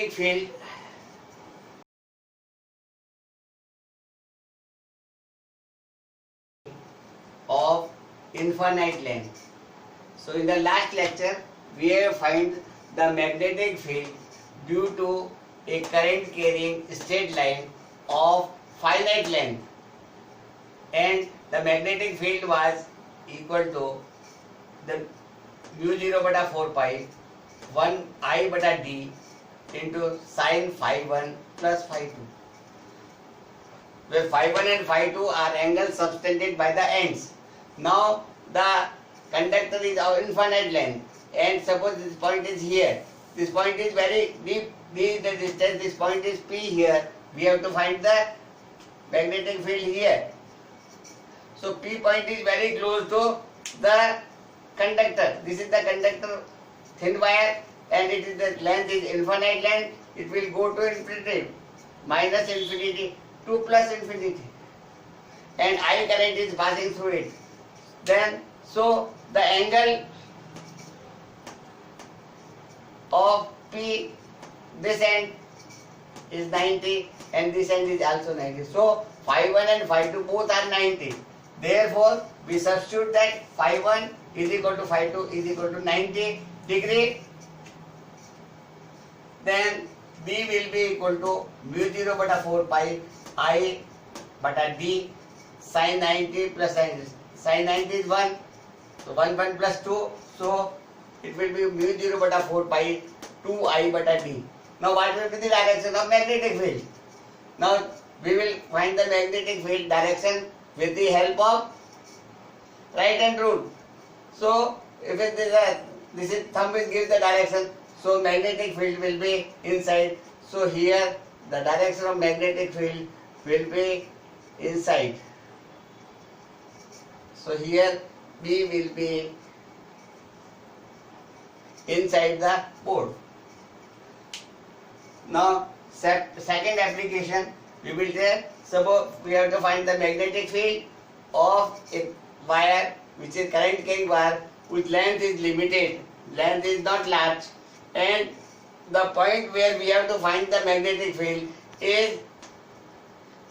magnetic field of infinite length. So in the last lecture we have find the magnetic field due to a current carrying straight line of finite length, and the magnetic field was equal to the mu 0 bata 4 pi 1 I bata d into sin phi 1 plus phi 2, where phi 1 and phi 2 are angles subtended by the ends. Now the conductor is of infinite length, and suppose this point is here. This point is very deep, d is the distance, this point is p here. We have to find the magnetic field here. So P point is very close to the conductor. This is the conductor, thin wire, and it is the length is infinite length. It will go to infinity, minus infinity to plus infinity, and I current is passing through it. Then so the angle of P, this end is 90 and this end is also 90. So phi 1 and phi 2 both are 90. Therefore we substitute that phi 1 is equal to phi 2 is equal to 90 degree. Then B will be equal to mu 0 bata 4 pi I bata d sin 90 plus sin 90 is 1. So 1 plus 2. So it will be mu 0 bata 4 pi 2 I bata d. Now what will be the direction of magnetic field? Now we will find the magnetic field direction with the help of right hand rule. So if it is this is thumb will give the direction, so magnetic field will be inside. So here the direction of magnetic field will be inside. So here B will be inside the board. Now second application we will say, suppose we have to find the magnetic field of a wire which is current carrying wire whose length is limited, length is not large, and the point where we have to find the magnetic field is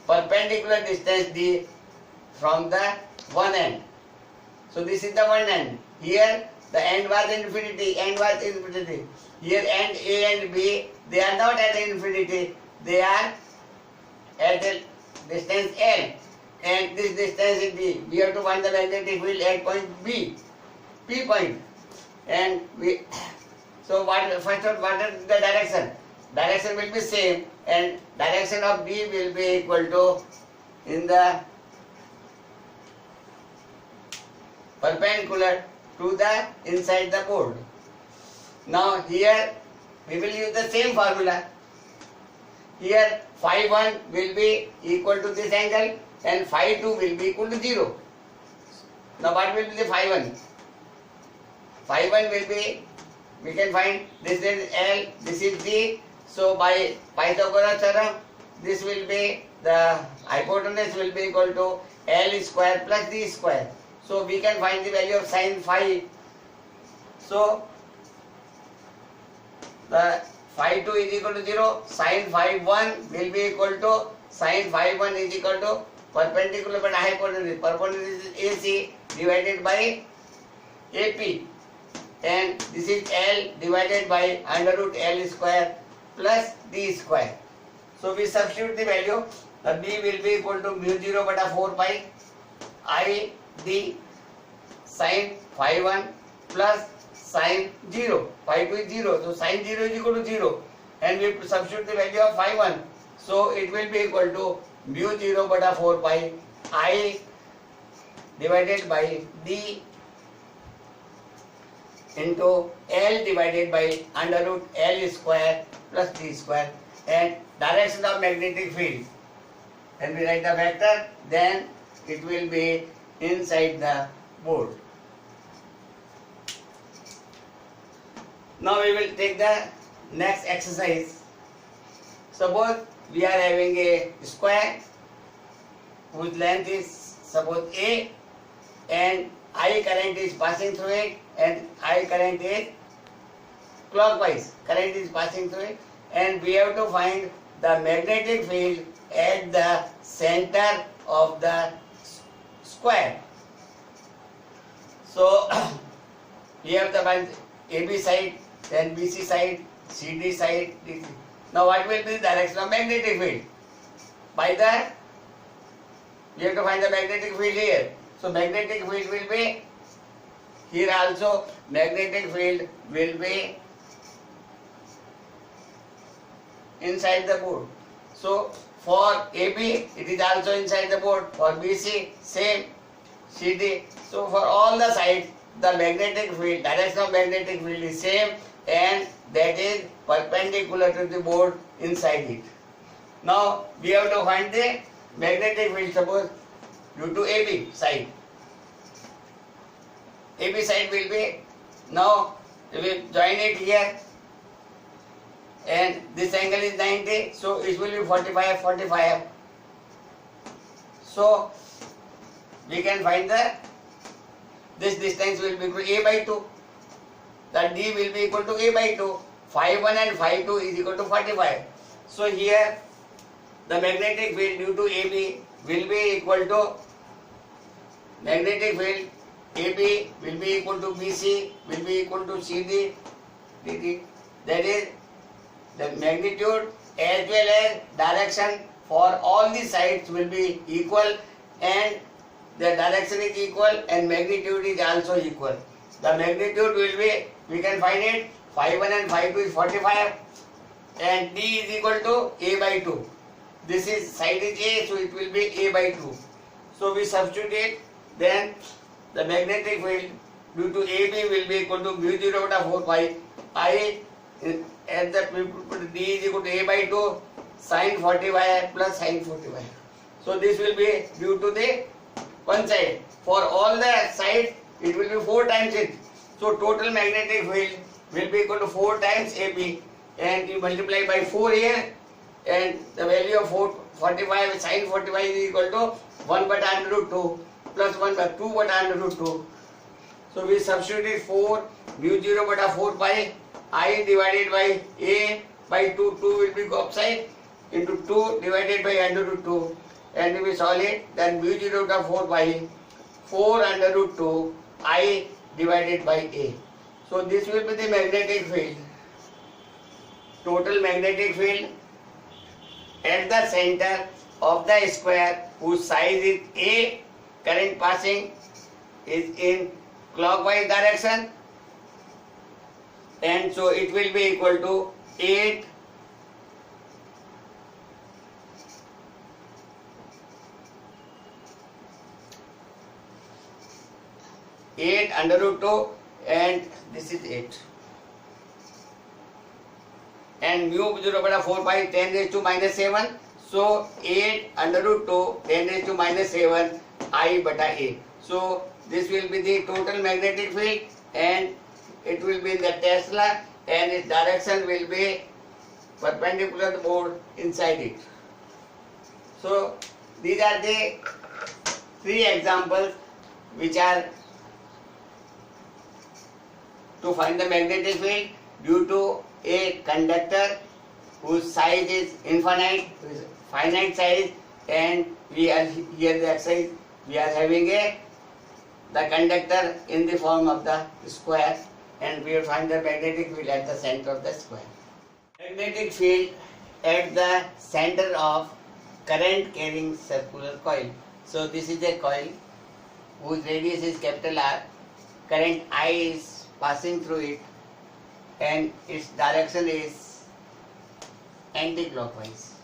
perpendicular distance d from the one end. So this is the one end. Here the end was infinity, Here end A and B, they are not at infinity, they are at a distance L, and this distance is D. We have to find the magnetic field at point B, P point, and we. So what is the direction? Direction will be same, and direction of B will be equal to in the perpendicular to the inside the board. Now here we will use the same formula. Here phi 1 will be equal to this angle and phi 2 will be equal to 0. Now what will be the phi 1? Phi 1 will be, we can find this is L, this is D. So by Pythagoras theorem, this will be the hypotenuse will be equal to L square plus D square. So we can find the value of sin phi. So the phi 2 is equal to 0, sin phi 1 will be equal to sin phi 1 is equal to perpendicular but hypotenuse. Perpendicular is AC divided by AP, and this is L divided by under root L square plus D square. So we substitute the value. The B will be equal to mu 0 bata 4 pi I d sin phi 1 plus sin 0. Phi 2 is 0. So sin 0 is equal to 0. And we substitute the value of phi 1. So it will be equal to mu 0 bata 4 pi I divided by d into L divided by under root L square plus D square, and direction of magnetic field. When we write the vector, then it will be inside the board. Now we will take the next exercise. Suppose we are having a square whose length is suppose A, and I current is passing through it, and I current is clockwise. Current is passing through it, and we have to find the magnetic field at the center of the square. So we have to find AB side, then BC side, CD side. Now what will be the direction of magnetic field? By that we have to find the magnetic field here. So magnetic field will be here also. Magnetic field will be inside the board. So for AB it is also inside the board. For BC same, CD. So for all the sides the magnetic field, direction of magnetic field is same, and that is perpendicular to the board inside it. Now we have to find the magnetic field, suppose due to AB side. AB side will be, now we will join it here, and this angle is 90, so it will be 45, 45. So we can find this distance will be equal to A by 2. The D will be equal to A by 2. Phi 1 and phi 2 is equal to 45. So here the magnetic field due to AB will be equal to, magnetic field AB will be equal to BC, will be equal to CD, DD. That is the magnitude as well as direction for all the sides will be equal, and the direction is equal and magnitude is also equal. The magnitude will be, we can find it, phi 1 and phi 2 is 45, and D is equal to A by 2. This is side is A, so it will be A by 2. So we substitute it, then the magnetic field due to AB will be equal to mu 0 over 4 pi I, and the D is equal to A by 2 sin 45 plus sin 45. So this will be due to the one side. For all the sides it will be 4 times it. So total magnetic field will be equal to 4 times AB, and you multiply by 4 here, and the value of 45 sin 45 is equal to 1 by under root 2 plus 1 by 2 by under root 2. So we substitute 4 mu 0 by 4 pi I divided by A by 2, 2 will be go upside, into 2 divided by under root 2, and if we solve it, then mu 0 by 4 pi 4 under root 2 I divided by A. So this will be the magnetic field, total magnetic field at the center of the square whose size is A, current passing is in clockwise direction, and so it will be equal to 8 under root 2, and this is 8, and mu 0 by 4 pi 10 raised to minus 7. So 8 under root 2 10 raised to minus 7 I bata A. So this will be the total magnetic field, and it will be in the Tesla, and its direction will be perpendicular to the board inside it. So these are the 3 examples which are to find the magnetic field due to a conductor whose size is infinite, finite size, and we are here the exercise, we are having the conductor in the form of the square, and we will find the magnetic field at the center of the square. Magnetic field at the center of current carrying circular coil. So this is a coil whose radius is capital R, current I is passing through it, and its direction is anti-clockwise,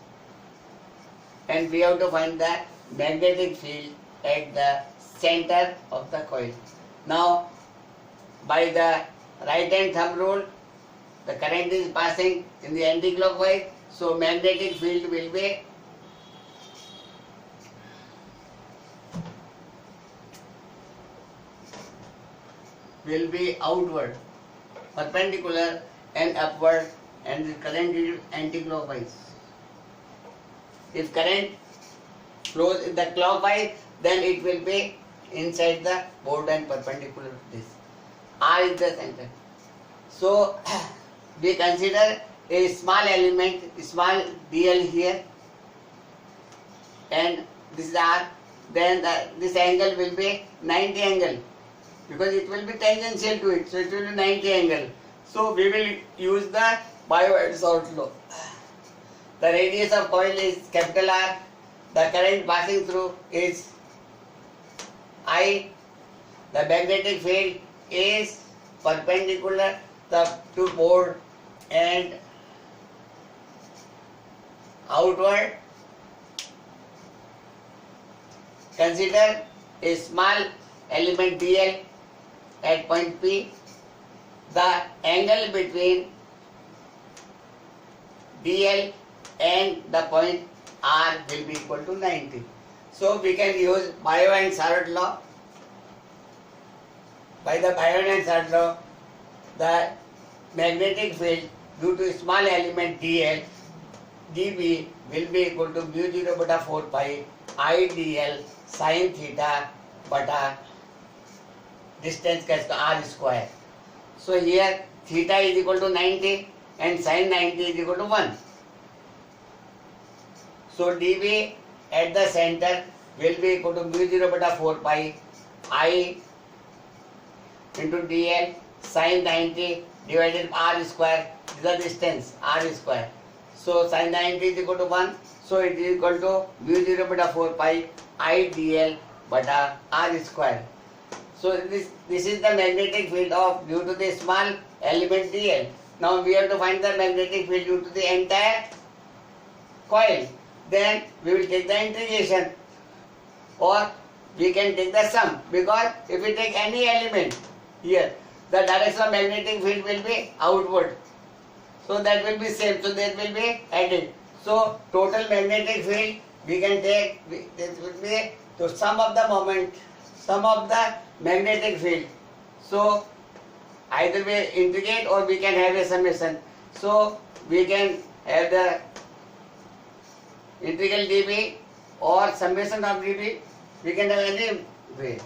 and we have to find the magnetic field at the center of the coil. Now by the right hand thumb rule, the current is passing in the anti-clockwise, so magnetic field will be outward, perpendicular and upward, and the current is anti-clockwise. If current flows in the clockwise, then it will be inside the board and perpendicular to this. R is the center. So we consider a small element, small dl here, and this is r, then this angle will be 90 angle, because it will be tangential to it, so it will be 90 angle. So we will use the Biot-Savart law. The radius of coil is capital R, the current passing through is I, the magnetic field is perpendicular to board and outward. Consider a small element dl at point P. The angle between dl and the point R will be equal to 90. So we can use Biot and Savart law. By the Biot and Savart law, the magnetic field due to small element dl, dB will be equal to mu 0 bata 4 pi I dl sin theta bata distance का r square. So here theta is equal to 90 and sin 90 is equal to 1. So dB at the center will be equal to mu 0 bata 4 pi I into dl sin 90 divided by r square. This is the distance r square. So sin 90 is equal to 1. So it is equal to mu 0 bata 4 pi I dl bata r square. So this is the magnetic field of due to the small element dl. Now we have to find the magnetic field due to the entire coil. Then we will take the integration, or we can take the sum, because if we take any element here, the direction of magnetic field will be outward. So that will be same. So that will be added. So total magnetic field we can take, this will be the sum of the moment, sum of the magnetic field. So either we integrate or we can have a summation. So we can have the integral dB or summation of dB. We can have any way.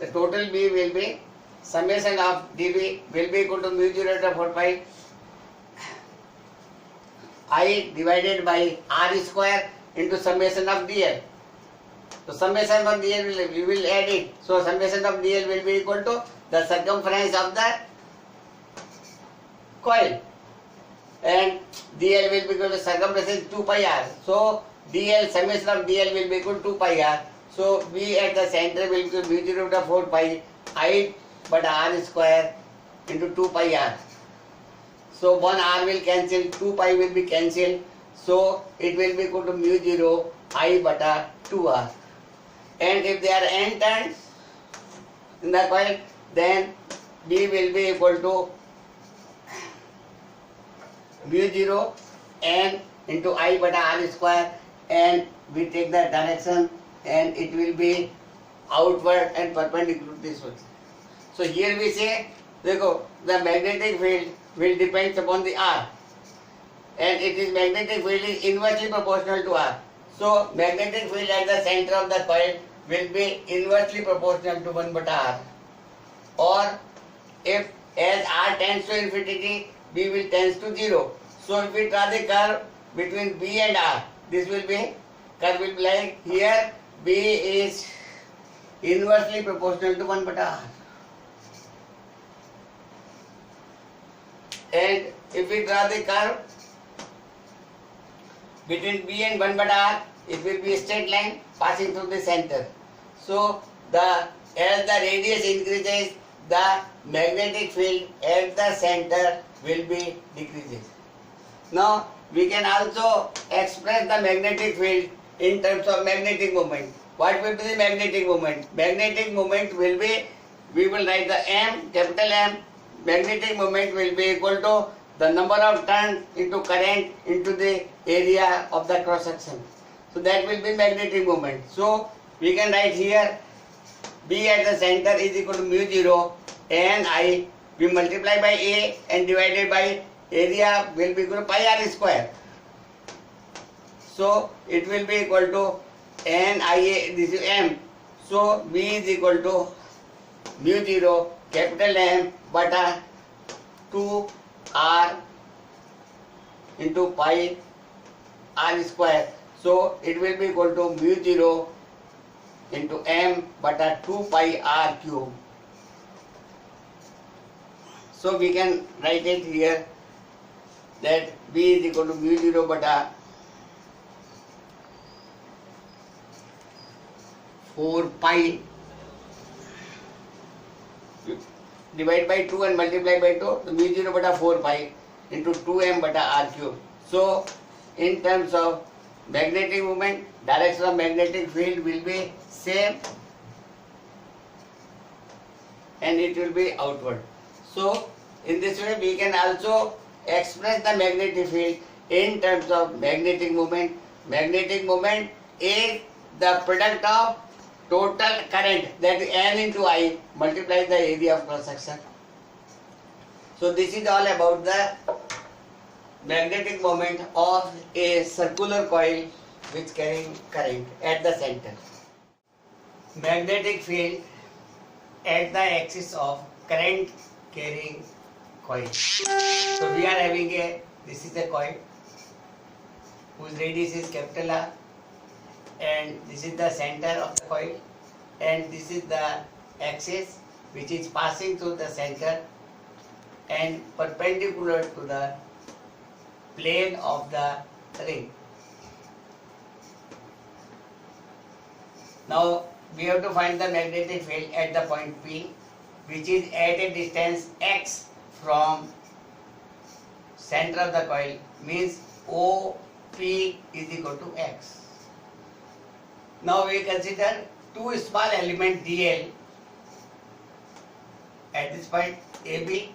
The total B will be summation of dB will be equal to mu 0 to 4 pi I divided by r square into summation of dl. So summation of dl we will add it. So summation of dl will be equal to the circumference of the coil, and dl will be equal to circumference 2 pi r. So dl summation of dl will be equal to 2 pi r. So B at the center will be mu 0 to 4 pi I but r square into 2 pi r. So 1 r will cancel, 2 pi will be cancelled. So it will be equal to mu 0 I bata 2 r. And if there are n turns in the coil, then B will be equal to mu 0 n into I bata r square, and we take the direction and it will be outward and perpendicular to this one. So here we say, देखो, the magnetic field will depend upon the R, and it is magnetic field is inversely proportional to R. So magnetic field at the center of the coil will be inversely proportional to 1 bata R. Or if as R tends to infinity, B will tends to 0. So if we draw the curve between B and R, this will be curve will be like here. B is inversely proportional to 1 bata R. And if we draw the curve between B and 1 bata R, it will be a straight line passing through the center. So as the radius increases, the magnetic field at the center will be decreases. Now we can also express the magnetic field in terms of magnetic moment. What will be the magnetic moment? Magnetic moment will be, we will write the M, capital M. Magnetic moment will be equal to the number of turns into current into the area of the cross section. So that will be magnetic moment. So we can write here B at the center is equal to mu 0 and I, we multiply by A and divided by area will be equal to pi r square. So it will be equal to NIA, this is M. So B is equal to mu 0 capital M bata 2 r into pi r square. So it will be equal to mu 0 into m bata 2 pi r cube. So we can write it here that b is equal to mu 0 bata 4 pi divide by 2 and multiply by 2, so mu 0 bata 4 pi into 2m bata r cube. So in terms of magnetic moment, direction of magnetic field will be same and it will be outward. So in this way we can also express the magnetic field in terms of magnetic moment. Magnetic moment is the product of total current, that is N into I multiplies the area of cross section. So this is all about the magnetic moment of a circular coil which carrying current at the center. Magnetic field at the axis of current carrying coil. So we are having this is a coil whose radius is capital R, and this is the center of the coil, and this is the axis which is passing through the center and perpendicular to the plane of the ring. Now we have to find the magnetic field at the point P, which is at a distance x from center of the coil, means OP is equal to x. Now we consider two small element dl at this point AB,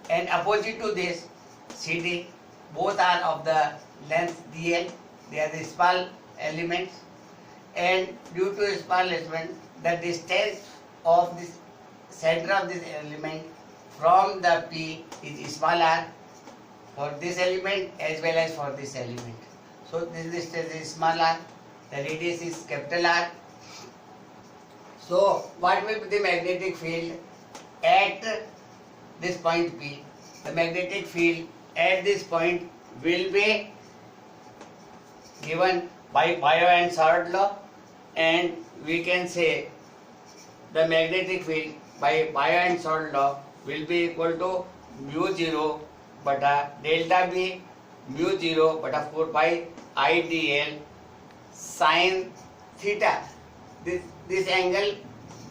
and opposite to this CD. Both are of the length dl. They are the small elements, and due to small element, the distance of this center of this element from the P is small r for this element as well as for this element. So this distance is small r, the radius is capital R. So what will be the magnetic field at this point P? The magnetic field at this point will be given by Bio and Savart law, and we can say the magnetic field by Bio and Savart law will be equal to mu 0 bata delta B, mu 0 bata 4 pi I dl sin theta. This angle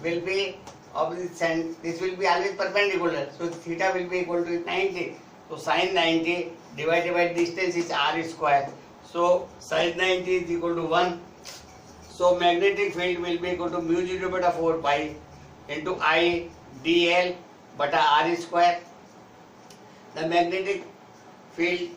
will be of this, and this will be always perpendicular, so theta will be equal to 90. So sin 90 divided by distance is r square. So sin 90 is equal to 1. So magnetic field will be equal to mu 0 bata 4 pi into I dl bata r square. The magnetic field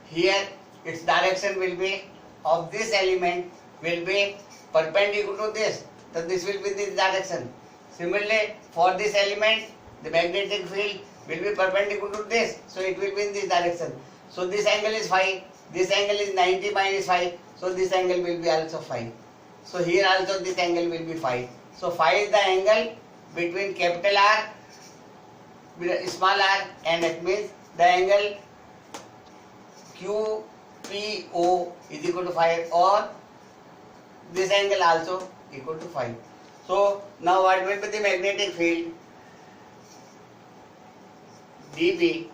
here, its direction will be of this element will be perpendicular to this. So this will be this direction. Similarly, for this element, the magnetic field will be perpendicular to this. So it will be in this direction. So this angle is phi. This angle is 90 minus phi. So this angle will be also phi. So here also this angle will be phi. So phi is the angle between capital R, small r, and it means the angle QPO is equal to phi, or this angle also equal to phi. So now what will be the magnetic field? dB,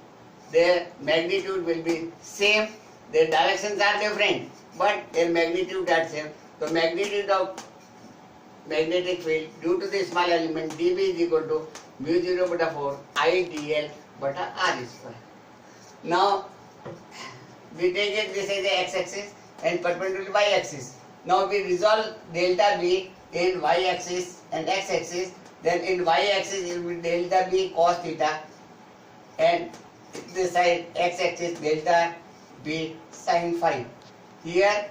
their magnitude will be same, their directions are different, but their magnitude are same. So magnitude of magnetic field due to the small element dB is equal to mu 0 bata 4 I dl bata r square. Now we take it this is the x-axis and perpendicular to y-axis. Now we resolve delta B in y-axis and x-axis. Then in y-axis it will be delta B cos theta, and this side x-axis delta B sin phi. Here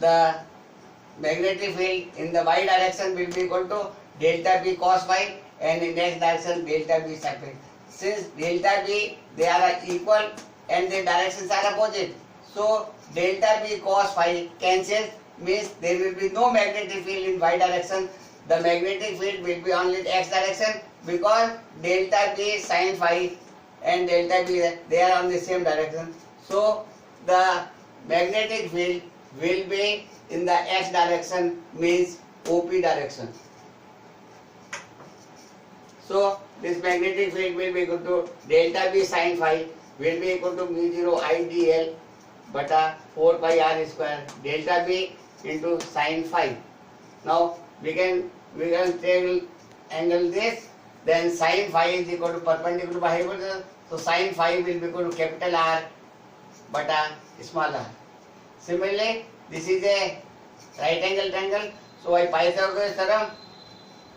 the magnetic field in the y direction will be equal to delta B cos phi, and in x direction delta B sin phi. Since delta B they are equal and their directions are opposite, so delta B cos phi cancels, means there will be no magnetic field in y direction. The magnetic field will be only in x direction, because delta B sin phi and delta B, they are on the same direction. So the magnetic field will be in the x direction, means OP direction. So this magnetic field will be equal to delta B sin phi will be equal to mu 0 I dl bata 4 pi r square delta B into sin phi. Now we can take angle this, then sin phi is equal to perpendicular to hypotenuse. So sin phi will be equal to capital R bata small r. Similarly, this is a right angle triangle. So by Pythagoras theorem,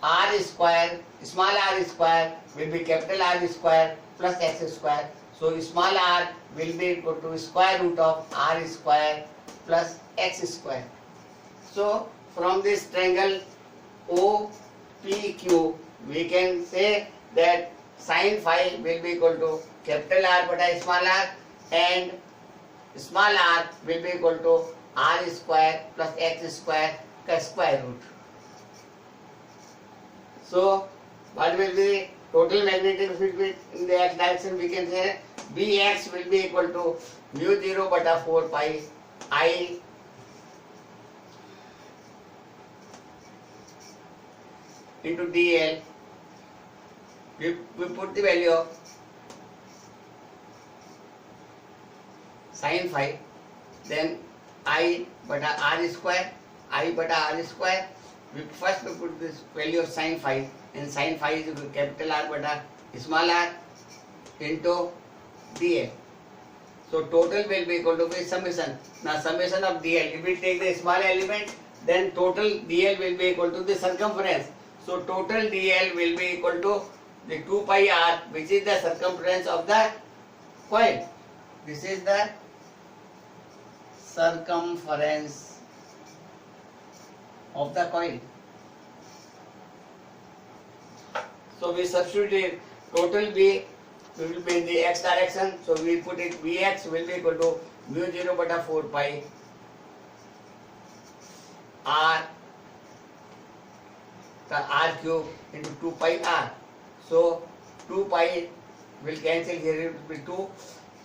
r square, small r square will be capital R square plus x square. So small r will be equal to square root of r square plus x square. So from this triangle OPQ, we can say that sin phi will be equal to capital R by small r, and small r will be equal to r square plus x square ka square root. So what will be total magnetic field in the x direction? We can say Bx will be equal to mu 0 bata 4 pi I into dl. We put the value of sin phi, then I bata r square, we first put this value of sin phi, and sin phi is equal to capital R bata small r into dl. So total will be equal to summation. Now summation of dl, if we take the small element, then total dl will be equal to the circumference. So total dl will be equal to the 2 pi r, which is the circumference of the coil. This is the circumference of the coil. So we substitute total B will be in the x direction. So we put it Vx will be equal to mu 0 bata 4 pi r r cube into 2 pi r. So 2 pi will cancel here, it will be 2.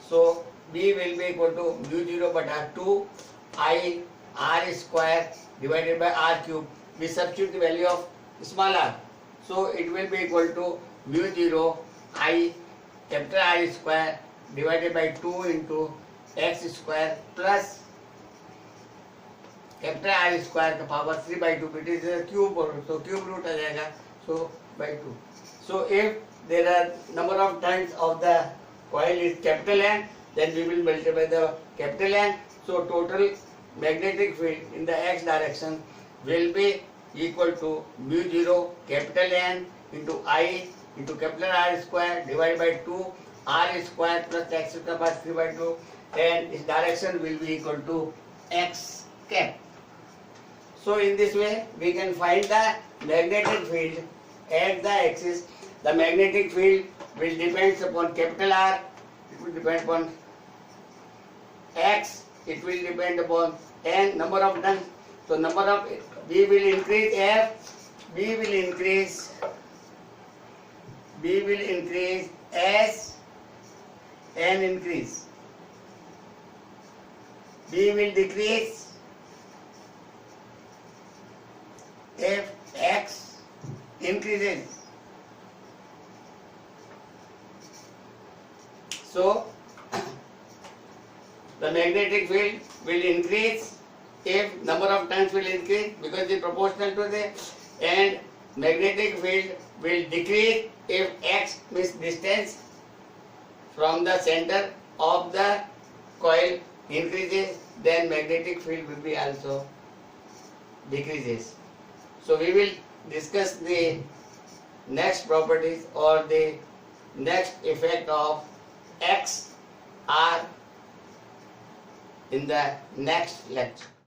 So B will be equal to mu 0 bata 2 I r square divided by r cube. We substitute the value of small r. So it will be equal to mu 0 I capital R square divided by 2 into x square plus capital R square का power 3 by 2. It is a cube, so cube root आ जाएगा, so by 2. So if there are number of turns of the coil is capital N, then we will multiply the capital N. So total magnetic field in the x direction will be equal to mu 0 capital N into I into capital R square divided by 2 R square plus x square by 3 by 2, and its direction will be equal to x cap. So in this way we can find the magnetic field at the axis. The magnetic field will depend upon capital R, it will depend upon x, it will depend upon n, number of turns. So number of B will increase F, B will increase S, N increase. B will decrease if X increases. So the magnetic field will increase if number of turns will increase because it is proportional to the, and magnetic field will decrease if x means distance from the center of the coil increases, then magnetic field will be also decreases. So we will discuss the next properties or the next effect of x r in the next lecture.